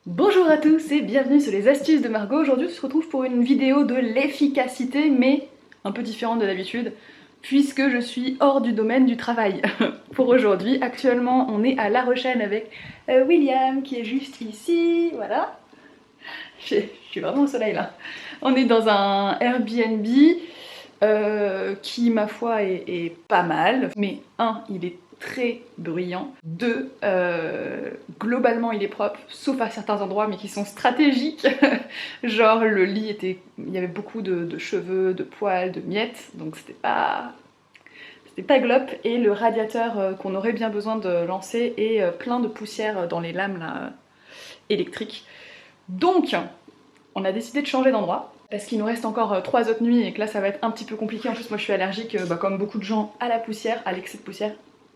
Bonjour à tous et bienvenue sur les astuces de Margot. Aujourd'hui on se retrouve pour une vidéo de l'efficacité mais un peu différente de d'habitude puisque je suis hors du domaine du travail pour aujourd'hui. Actuellement on est à La Rochelle avec William qui est juste ici, voilà. Je suis vraiment au soleil là. On est dans un Airbnb qui ma foi est pas mal, mais il est très bruyant. 2, globalement il est propre, sauf à certains endroits, mais qui sont stratégiques. Genre le lit il y avait beaucoup de cheveux, de poils, de miettes, donc c'était pas glop. Et le radiateur qu'on aurait bien besoin de lancer est plein de poussière dans les lames là, électriques. Donc on a décidé de changer d'endroit. Parce qu'il nous reste encore 3 autres nuits et que là ça va être un petit peu compliqué. En plus moi je suis allergique, comme beaucoup de gens, à la poussière, à l'excès de poussière.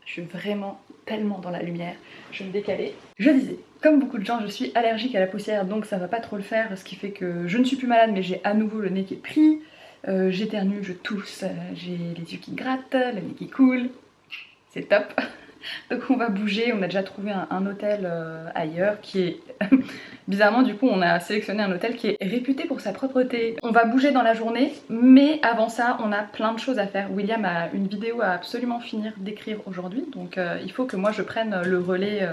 Je suis vraiment tellement dans la lumière, je vais me décaler. Je disais, comme beaucoup de gens, je suis allergique à la poussière, donc ça va pas trop le faire, ce qui fait que je ne suis plus malade, mais j'ai à nouveau le nez qui est pris, j'éternue, je tousse, j'ai les yeux qui grattent, le nez qui coule, c'est top. Donc on va bouger, on a déjà trouvé un hôtel ailleurs qui est... Bizarrement du coup on a sélectionné un hôtel qui est réputé pour sa propreté. On va bouger dans la journée, mais avant ça on a plein de choses à faire. William a une vidéo à absolument finir d'écrire aujourd'hui, donc il faut que moi je prenne le relais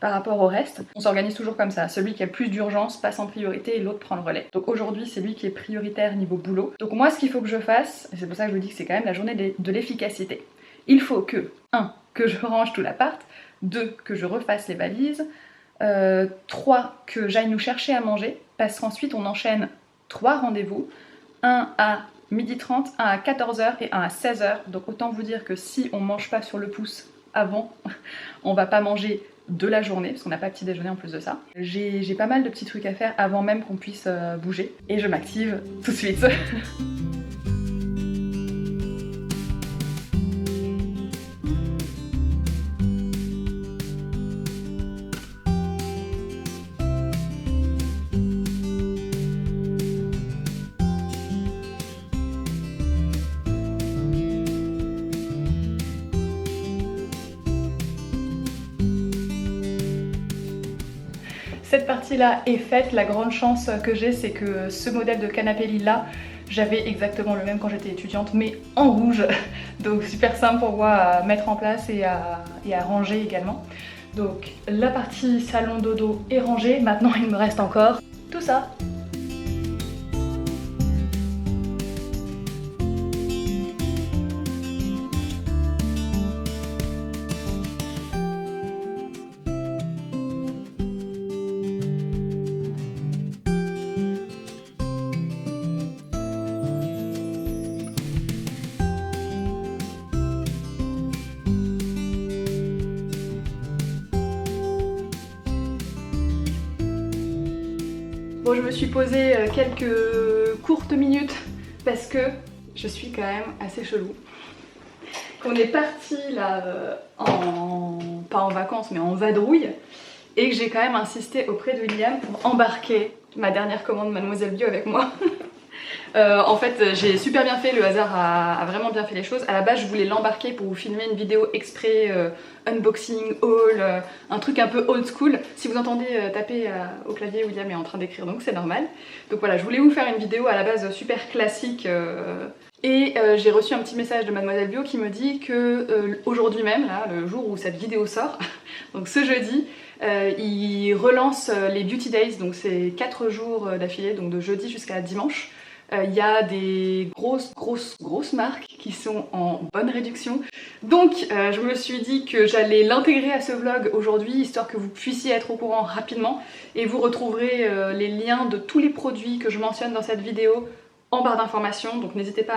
par rapport au reste. On s'organise toujours comme ça, celui qui a plus d'urgence passe en priorité et l'autre prend le relais. Donc aujourd'hui c'est lui qui est prioritaire niveau boulot. Donc moi ce qu'il faut que je fasse, et c'est pour ça que je vous dis que c'est quand même la journée de l'efficacité, il faut que 1. Que je range tout l'appart, 2. Que je refasse les valises, 3. Que j'aille nous chercher à manger, parce qu'ensuite on enchaîne 3 rendez-vous, un à 12h30, un à 14h et un à 16h. Donc autant vous dire que si on mange pas sur le pouce avant, on va pas manger de la journée, parce qu'on n'a pas petit déjeuner en plus de ça. J'ai pas mal de petits trucs à faire avant même qu'on puisse bouger, et je m'active tout de suite. Cette partie-là est faite. La grande chance que j'ai, c'est que ce modèle de canapé lit-là, j'avais exactement le même quand j'étais étudiante, mais en rouge. Donc super simple pour moi à mettre en place et à ranger également. Donc la partie salon dodo est rangée. Maintenant, il me reste encore tout ça. Bon, je me suis posée quelques courtes minutes parce que je suis quand même assez chelou. On est parti là, pas en vacances, mais en vadrouille, et que j'ai quand même insisté auprès de William pour embarquer ma dernière commande Mademoiselle Bio avec moi. En fait, j'ai super bien fait, le hasard a vraiment bien fait les choses. À la base, je voulais l'embarquer pour vous filmer une vidéo exprès unboxing, haul, un truc un peu old school. Si vous entendez taper au clavier, William est en train d'écrire, donc c'est normal. Donc voilà, je voulais vous faire une vidéo à la base super classique. Et j'ai reçu un petit message de Mademoiselle Bio qui me dit que aujourd'hui même, là, le jour où cette vidéo sort, donc ce jeudi, il relance les Beauty Days, donc c'est 4 jours d'affilée, donc de jeudi jusqu'à dimanche. Il y a des grosses marques qui sont en bonne réduction. Donc je me suis dit que j'allais l'intégrer à ce vlog aujourd'hui, histoire que vous puissiez être au courant rapidement. Et vous retrouverez les liens de tous les produits que je mentionne dans cette vidéo en barre d'informations, donc n'hésitez pas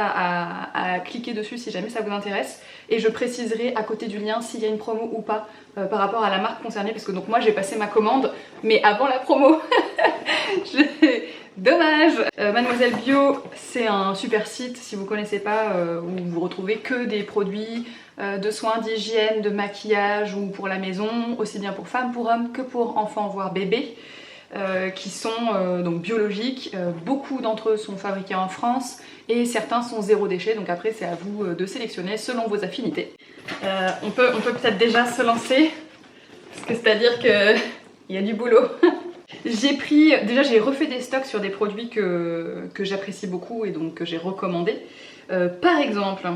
à cliquer dessus si jamais ça vous intéresse, et je préciserai à côté du lien s'il y a une promo ou pas par rapport à la marque concernée, parce que donc moi j'ai passé ma commande mais avant la promo. Dommage. Mademoiselle Bio, c'est un super site si vous connaissez pas, où vous retrouvez que des produits de soins, d'hygiène, de maquillage ou pour la maison, aussi bien pour femmes, pour hommes que pour enfants voire bébés. Qui sont donc biologiques, beaucoup d'entre eux sont fabriqués en France et certains sont zéro déchet, donc après c'est à vous de sélectionner selon vos affinités. On peut peut-être déjà se lancer, parce que c'est-à-dire qu'il y a du boulot. Déjà j'ai refait des stocks sur des produits que j'apprécie beaucoup et donc que j'ai recommandé. Par exemple,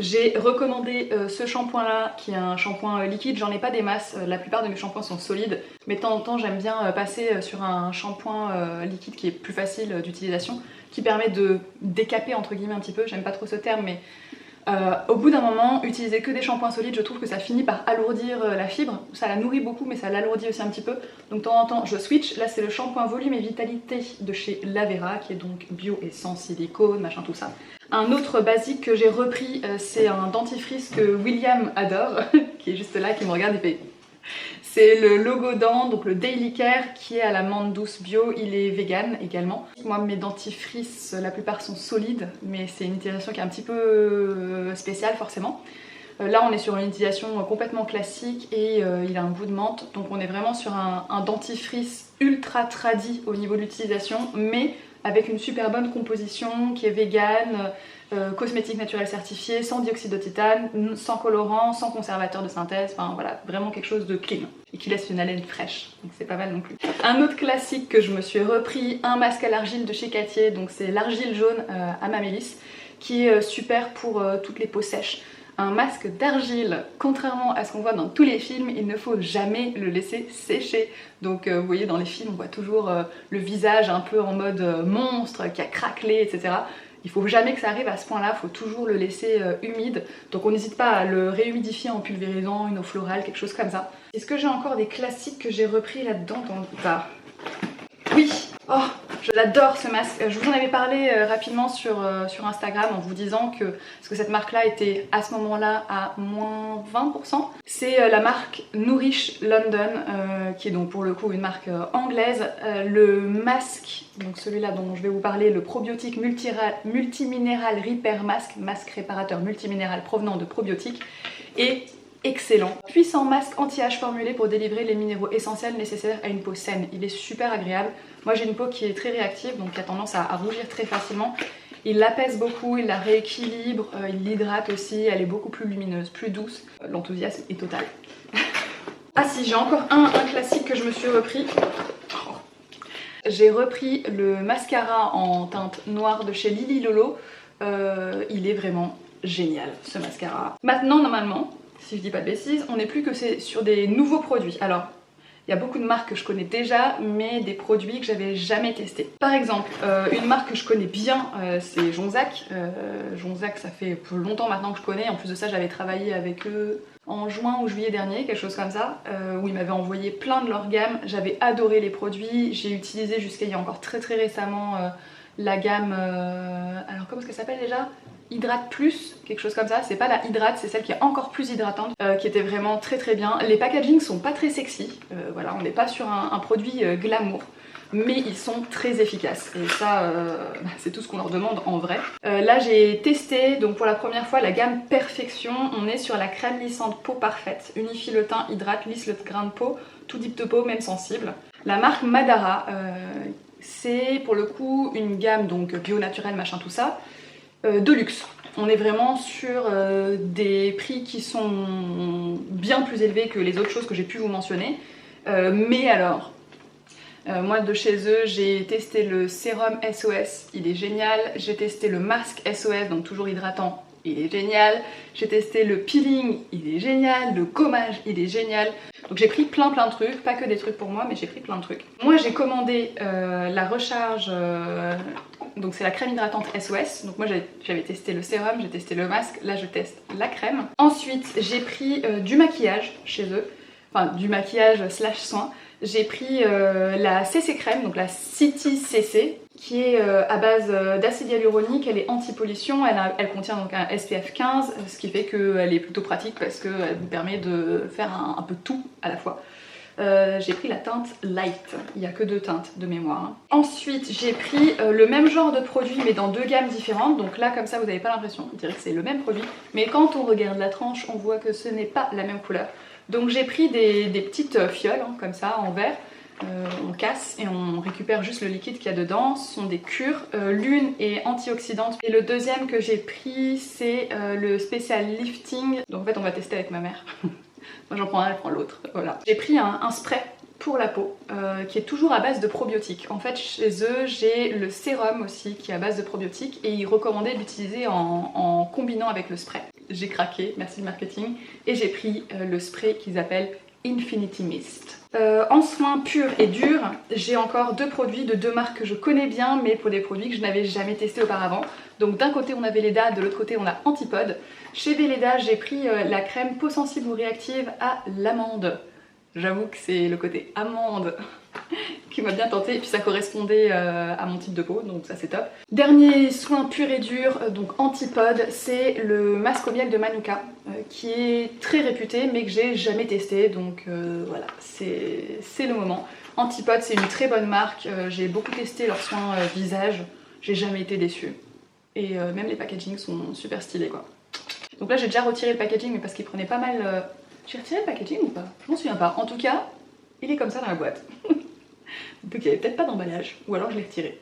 j'ai recommandé ce shampoing là qui est un shampoing liquide, j'en ai pas des masses, la plupart de mes shampoings sont solides, mais de temps en temps j'aime bien passer sur un shampoing liquide qui est plus facile d'utilisation, qui permet de décaper entre guillemets un petit peu, j'aime pas trop ce terme, mais au bout d'un moment, utiliser que des shampoings solides, je trouve que ça finit par alourdir la fibre, ça la nourrit beaucoup mais ça l'alourdit aussi un petit peu, donc de temps en temps je switch. Là c'est le shampoing volume et vitalité de chez Lavera qui est donc bio et sans silicone, machin tout ça. Un autre basique que j'ai repris, c'est un dentifrice que William adore, qui est juste là, qui me regarde et fait... C'est le Logodent, donc le Daily Care, qui est à la menthe douce bio, il est vegan également. Moi mes dentifrices, la plupart sont solides, mais c'est une utilisation qui est un petit peu spéciale forcément. Là on est sur une utilisation complètement classique et il a un goût de menthe, donc on est vraiment sur un dentifrice ultra tradi au niveau de l'utilisation, mais avec une super bonne composition qui est vegan, cosmétique naturel certifié, sans dioxyde de titane, sans colorant, sans conservateur de synthèse, enfin voilà, vraiment quelque chose de clean et qui laisse une haleine fraîche, donc c'est pas mal non plus. Un autre classique que je me suis repris, un masque à l'argile de chez Cattier, donc c'est l'argile jaune à Mamélis, qui est super pour toutes les peaux sèches. Un masque d'argile, contrairement à ce qu'on voit dans tous les films, il ne faut jamais le laisser sécher. Donc vous voyez dans les films on voit toujours le visage un peu en mode monstre qui a craquelé, etc. Il faut jamais que ça arrive à ce point là, il faut toujours le laisser humide. Donc on n'hésite pas à le réhumidifier en pulvérisant, une eau florale, quelque chose comme ça. Est-ce que j'ai encore des classiques que j'ai repris là-dedans dans... Oui. Oh, je l'adore ce masque. Je vous en avais parlé rapidement sur Instagram en vous disant que, parce que cette marque là était à ce moment là à moins 20%. C'est la marque Nourish London, qui est donc pour le coup une marque anglaise. Le masque, donc celui-là dont je vais vous parler, le probiotique multiminéral Repair Mask, masque réparateur multiminéral provenant de probiotiques, est excellent. Puissant masque anti-âge formulé pour délivrer les minéraux essentiels nécessaires à une peau saine. Il est super agréable. Moi j'ai une peau qui est très réactive, donc qui a tendance à rougir très facilement. Il l'apaise beaucoup, il la rééquilibre, il l'hydrate aussi, elle est beaucoup plus lumineuse, plus douce. L'enthousiasme est total. Ah si, j'ai encore un classique que je me suis repris. J'ai repris le mascara en teinte noire de chez Lily Lolo. Il est vraiment génial ce mascara. Maintenant normalement, si je dis pas de bêtises, on n'est plus que sur des nouveaux produits. Alors, il y a beaucoup de marques que je connais déjà, mais des produits que j'avais jamais testés. Par exemple, une marque que je connais bien, c'est Jonzac. Jonzac, ça fait longtemps maintenant que je connais. En plus de ça, j'avais travaillé avec eux en juin ou juillet dernier, quelque chose comme ça, où ils m'avaient envoyé plein de leur gamme. J'avais adoré les produits. J'ai utilisé jusqu'à il y a encore très récemment la gamme... alors comment est-ce qu'elle s'appelle déjà ? Hydrate Plus, quelque chose comme ça, c'est pas la Hydrate, c'est celle qui est encore plus hydratante, qui était vraiment très bien. Les packagings sont pas très sexy, voilà, on n'est pas sur un produit glamour, mais ils sont très efficaces, et ça, c'est tout ce qu'on leur demande en vrai. Là j'ai testé, donc pour la première fois, la gamme Perfection, on est sur la crème lissante peau parfaite, unifie le teint, hydrate, lisse le grain de peau, tout type de peau, même sensible. La marque Madara, c'est pour le coup une gamme donc bio naturel machin tout ça, de luxe. On est vraiment sur des prix qui sont bien plus élevés que les autres choses que j'ai pu vous mentionner. Mais alors, moi de chez eux, j'ai testé le sérum SOS, il est génial. J'ai testé le masque SOS, donc toujours hydratant, il est génial. J'ai testé le peeling, il est génial. Le gommage, il est génial. Donc j'ai pris plein de trucs, pas que des trucs pour moi, mais j'ai pris plein de trucs. Moi j'ai commandé la recharge, donc c'est la crème hydratante SOS. Donc moi j'avais testé le sérum, j'ai testé le masque, là je teste la crème. Ensuite j'ai pris du maquillage chez eux, enfin du maquillage slash soin. J'ai pris la CC crème, donc la City CC, qui est à base d'acide hyaluronique, elle est anti-pollution, elle contient donc un SPF 15, ce qui fait qu'elle est plutôt pratique parce qu'elle vous permet de faire un peu tout à la fois. J'ai pris la teinte Light, il n'y a que 2 teintes de mémoire. Hein. Ensuite j'ai pris le même genre de produit mais dans 2 gammes différentes, donc là comme ça vous n'avez pas l'impression, on dirait que c'est le même produit, mais quand on regarde la tranche on voit que ce n'est pas la même couleur. Donc j'ai pris des petites fioles hein, comme ça en verre, on casse et on récupère juste le liquide qu'il y a dedans. Ce sont des cures, l'une est antioxydante et le deuxième que j'ai pris c'est le spécial lifting. Donc en fait on va tester avec ma mère. Moi j'en prends un, elle prend l'autre, voilà. J'ai pris un spray pour la peau, qui est toujours à base de probiotiques. En fait, chez eux, j'ai le sérum aussi qui est à base de probiotiques et ils recommandaient d'utiliser en combinant avec le spray. J'ai craqué, merci le marketing, et j'ai pris le spray qu'ils appellent Infinity Mist. En soins purs et durs, j'ai encore deux produits de deux marques que je connais bien, mais pour des produits que je n'avais jamais testés auparavant. Donc d'un côté on a Velleda, de l'autre côté on a Antipode. Chez Velleda, j'ai pris la crème peau sensible ou réactive à l'amande. J'avoue que c'est le côté amande qui m'a bien tenté, et puis ça correspondait à mon type de peau, donc ça c'est top. Dernier soin pur et dur, donc Antipode, c'est le masque au miel de Manuka, qui est très réputé mais que j'ai jamais testé, donc voilà, c'est le moment. Antipode, c'est une très bonne marque, j'ai beaucoup testé leurs soins visage, j'ai jamais été déçue. Et même les packagings sont super stylés quoi. Donc là j'ai déjà retiré le packaging, mais parce qu'il prenait pas mal... J'ai retiré le packaging ou pas? Je m'en souviens pas. En tout cas, il est comme ça dans la boîte. Donc il n'y avait peut-être pas d'emballage, ou alors je l'ai retiré.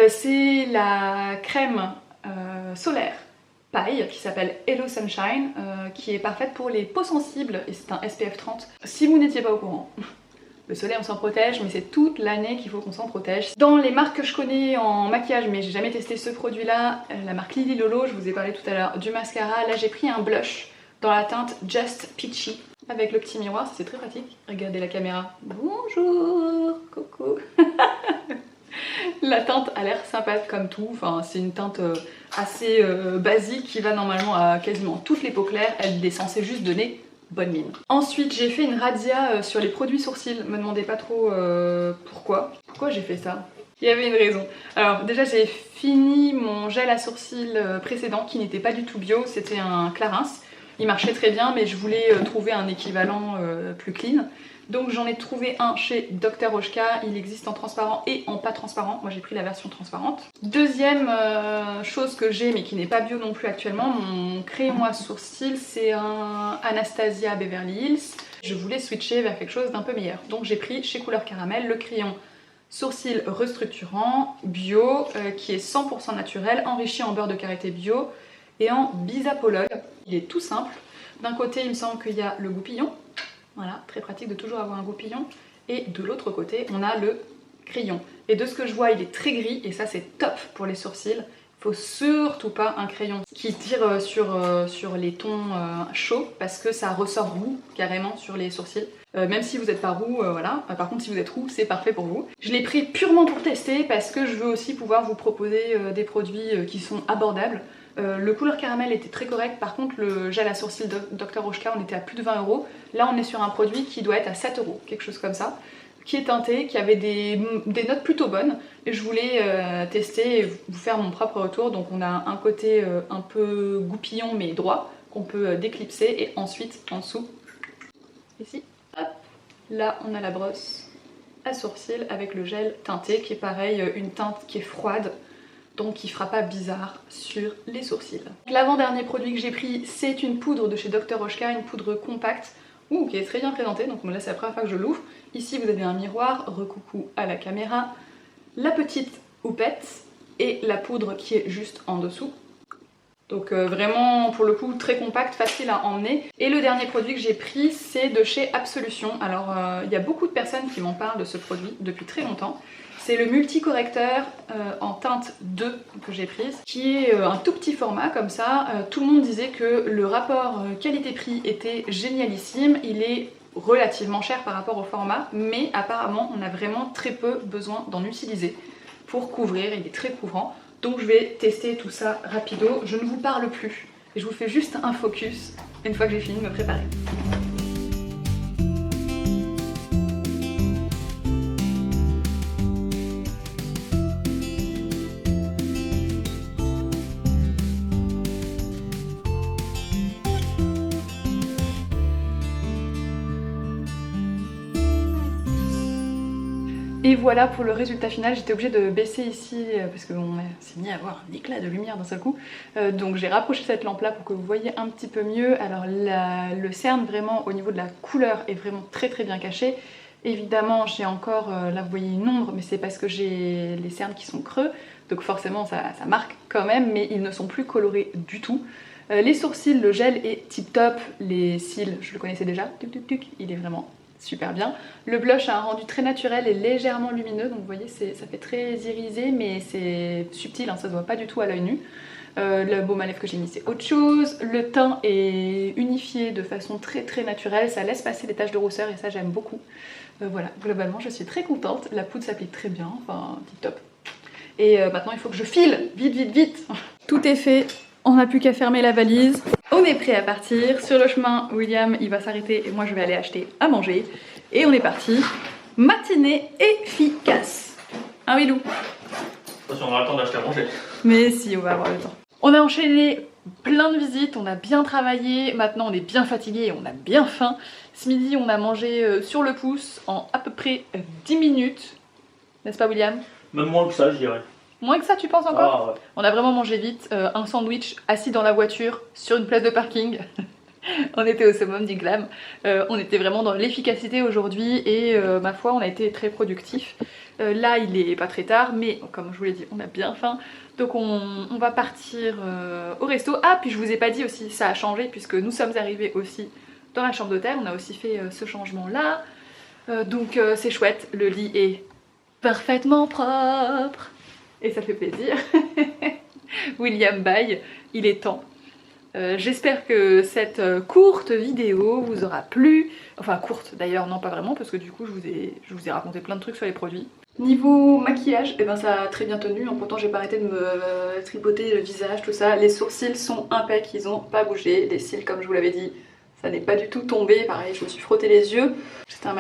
C'est la crème solaire paille qui s'appelle Hello Sunshine, qui est parfaite pour les peaux sensibles, et c'est un SPF 30. Si vous n'étiez pas au courant, le soleil on s'en protège, mais c'est toute l'année qu'il faut qu'on s'en protège. Dans les marques que je connais en maquillage, mais j'ai jamais testé ce produit là, la marque Lily Lolo, je vous ai parlé tout à l'heure du mascara. Là j'ai pris un blush dans la teinte Just Peachy avec le petit miroir, c'est très pratique. Regardez la caméra. Bonjour, coucou. La teinte a l'air sympa comme tout, enfin, c'est une teinte assez basique qui va normalement à quasiment toutes les peaux claires, elle est censée juste donner bonne mine. Ensuite j'ai fait une razzia sur les produits sourcils, me demandez pas trop pourquoi j'ai fait ça. Il y avait une raison. Alors déjà j'ai fini mon gel à sourcils précédent qui n'était pas du tout bio, c'était un Clarins. Il marchait très bien, mais je voulais trouver un équivalent plus clean. Donc j'en ai trouvé un chez Dr. Oshka, il existe en transparent et en pas transparent. Moi j'ai pris la version transparente. Deuxième chose que j'ai, mais qui n'est pas bio non plus actuellement, mon crayon à sourcils, c'est un Anastasia Beverly Hills. Je voulais switcher vers quelque chose d'un peu meilleur. Donc j'ai pris chez Couleur Caramel le crayon sourcils restructurant bio, qui est 100% naturel, enrichi en beurre de karité bio et en bisapologue. Il est tout simple. D'un côté, il me semble qu'il y a le goupillon. Voilà, très pratique de toujours avoir un goupillon. Et de l'autre côté, on a le crayon. Et de ce que je vois, il est très gris et ça c'est top pour les sourcils. Il faut surtout pas un crayon qui tire sur les tons chauds parce que ça ressort roux carrément sur les sourcils. Même si vous n'êtes pas roux, voilà. Par contre, si vous êtes roux, c'est parfait pour vous. Je l'ai pris purement pour tester parce que je veux aussi pouvoir vous proposer des produits qui sont abordables. Le Couleur Caramel était très correct, par contre le gel à sourcils de Dr. Oshka on était à plus de 20 €. Là on est sur un produit qui doit être à 7 €, quelque chose comme ça, qui est teinté, qui avait des notes plutôt bonnes, et je voulais tester et vous faire mon propre retour. Donc on a un côté un peu goupillon mais droit, qu'on peut déclipser, et ensuite en dessous, ici, hop, là on a la brosse à sourcils avec le gel teinté, qui est pareil, une teinte qui est froide, donc il fera pas bizarre sur les sourcils. L'avant-dernier produit que j'ai pris, c'est une poudre de chez Dr. Oshka, une poudre compacte, qui est très bien présentée, donc là c'est la première fois que je l'ouvre. Ici vous avez un miroir, recoucou à la caméra, la petite houppette et la poudre qui est juste en dessous. Donc vraiment pour le coup très compact, facile à emmener. Et le dernier produit que j'ai pris, c'est de chez Absolution. Alors il y a beaucoup de personnes qui m'en parlent de ce produit depuis très longtemps. C'est le multicorrecteur en teinte 2 que j'ai prise, qui est un tout petit format comme ça. Tout le monde disait que le rapport qualité-prix était génialissime. Il est relativement cher par rapport au format, mais apparemment on a vraiment très peu besoin d'en utiliser pour couvrir, il est très couvrant. Donc je vais tester tout ça rapido. Je ne vous parle plus et je vous fais juste un focus une fois que j'ai fini de me préparer. Et voilà pour le résultat final. J'étais obligée de baisser ici parce qu'on s'est mis à avoir un éclat de lumière d'un seul coup. Donc j'ai rapproché cette lampe là pour que vous voyez un petit peu mieux. Alors le cerne vraiment au niveau de la couleur est vraiment très bien caché. Évidemment j'ai encore, là vous voyez une ombre, mais c'est parce que j'ai les cernes qui sont creux. Donc forcément ça marque quand même, mais ils ne sont plus colorés du tout. Les sourcils, le gel est tip top. Les cils, je le connaissais déjà, il est vraiment super bien. Le blush a un rendu très naturel et légèrement lumineux, donc vous voyez ça fait très irisé mais c'est subtil, hein, ça se voit pas du tout à l'œil nu. Le baume à lèvres que j'ai mis c'est autre chose. Le teint est unifié de façon très naturelle, ça laisse passer les taches de rousseur et ça j'aime beaucoup. Voilà, globalement je suis très contente, la poudre s'applique très bien, enfin tip top. Et maintenant il faut que je file, vite. Tout est fait, on n'a plus qu'à fermer la valise. On est prêt à partir. Sur le chemin, William il va s'arrêter et moi je vais aller acheter à manger. Et on est parti. Matinée efficace. Ah oui Lou. Attention, on aura le temps d'acheter à manger. Mais si, on va avoir le temps. On a enchaîné plein de visites, on a bien travaillé, maintenant on est bien fatigué et on a bien faim. Ce midi on a mangé sur le pouce en à peu près 10 minutes. N'est-ce pas William? Même moins que ça je dirais. Moins que ça tu penses encore? Ah ouais. On a vraiment mangé vite, un sandwich assis dans la voiture sur une place de parking. On était au summum du glam. On était vraiment dans l'efficacité aujourd'hui et ma foi on a été très productifs. Là il est pas très tard mais comme je vous l'ai dit on a bien faim. Donc on va partir au resto. Ah puis je vous ai pas dit aussi, ça a changé puisque nous sommes arrivés aussi dans la chambre d'hôtel. On a aussi fait ce changement là. Donc c'est chouette, le lit est parfaitement propre. Et ça fait plaisir. William baille, il est temps. J'espère que cette courte vidéo vous aura plu. Enfin courte d'ailleurs, non pas vraiment parce que du coup je vous ai raconté plein de trucs sur les produits. Niveau maquillage, eh ben ça a très bien tenu, pourtant j'ai pas arrêté de me tripoter le visage, tout ça. Les sourcils sont impeccables, ils ont pas bougé. Les cils comme je vous l'avais dit, ça n'est pas du tout tombé, pareil je me suis frotté les yeux. C'était un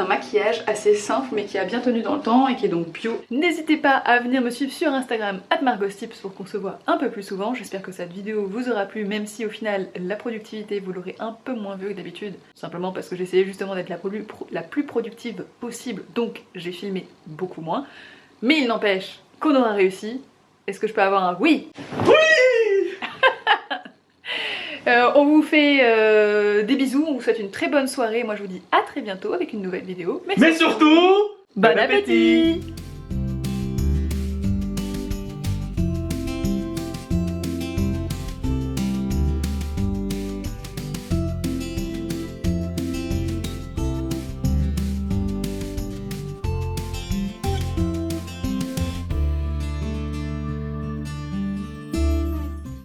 maquillage assez simple mais qui a bien tenu dans le temps et qui est donc bio. N'hésitez pas à venir me suivre sur Instagram @margostips pour qu'on se voit un peu plus souvent. J'espère que cette vidéo vous aura plu, même si au final la productivité vous l'aurez un peu moins vue que d'habitude. Simplement parce que j'essayais justement d'être la plus productive possible, donc j'ai filmé beaucoup moins. Mais il n'empêche qu'on aura réussi. Est-ce que je peux avoir un oui? On vous fait des bisous, on vous souhaite une très bonne soirée. Moi je vous dis à très bientôt avec une nouvelle vidéo. Mais surtout, bon appétit!